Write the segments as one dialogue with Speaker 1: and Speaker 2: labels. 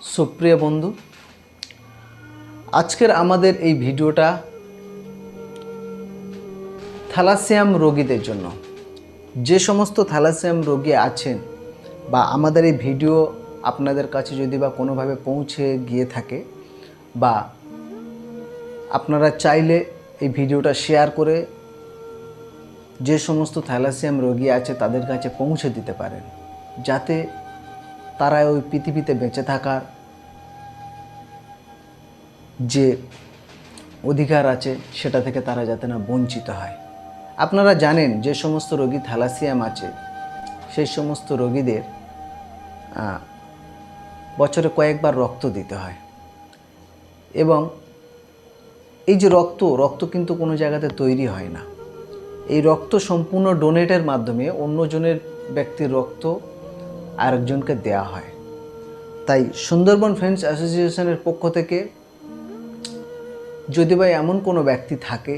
Speaker 1: সুপ্রিয় বন্ধু, আজকের আমাদের এই ভিডিওটা থ্যালাসেমিয়াম রোগীদের জন্য। যে সমস্ত থ্যালাসেমিয়াম রোগী আছেন বা আমাদের এই ভিডিও আপনাদের কাছে যদি বা কোনোভাবে পৌঁছে গিয়ে থাকে বা আপনারা চাইলে এই ভিডিওটা শেয়ার করে যে সমস্ত থ্যালাসেমিয়াম রোগী আছে তাদের কাছে পৌঁছে দিতে পারেন, যাতে তারা ওই পৃথিবীতে বেঁচে থাকার যে অধিকার আছে সেটা থেকে তারা যাতে না বঞ্চিত হয়। আপনারা জানেন যে সমস্ত রোগী থ্যালাসেমিয়াম আছে সেই সমস্ত রোগীদের বছরে কয়েকবার রক্ত দিতে হয়, এবং এই যে রক্ত কিন্তু কোনো জায়গাতে তৈরি হয় না। এই রক্ত সম্পূর্ণ ডোনেটের মাধ্যমে অন্যজনের ব্যক্তির রক্ত আরেকজনকে দেয়া হয়। তাই সুন্দরবন ফ্রেন্ডস অ্যাসোসিয়েশনের পক্ষ থেকে যদি বা এমন কোনো ব্যক্তি থাকে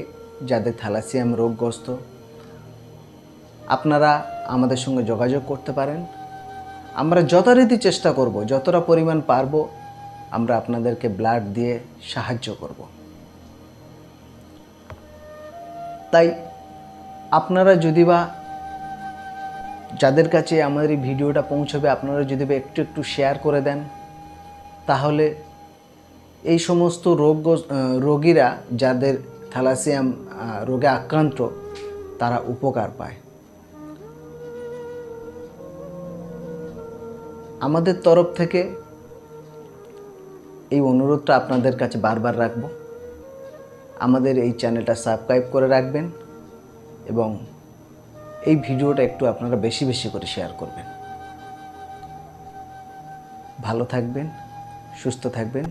Speaker 1: যাদের থ্যালাসেমিয়াম রোগগ্রস্ত, আপনারা আমাদের সঙ্গে যোগাযোগ করতে পারেন। আমরা যথারীতি চেষ্টা করব, যতটা পরিমাণ পারব আমরা আপনাদেরকে ব্লাড দিয়ে সাহায্য করব। তাই আপনারা যদি বা যাদের কাছে আমাদের এই ভিডিওটা পৌঁছবে আপনারা যদি বা একটু শেয়ার করে দেন, তাহলে এই সমস্ত রোগীরা যাদের থ্যালাসেমিয়াম রোগে আক্রান্ত তারা উপকার পায়। আমাদের তরফ থেকে এই অনুরোধটা আপনাদের কাছে বারবার রাখব। আমাদের এই চ্যানেলটা সাবস্ক্রাইব করে রাখবেন এবং এই ভিডিওটা একটু আপনারা বেশি বেশি করে শেয়ার করবেন। ভালো থাকবেন, সুস্থ থাকবেন।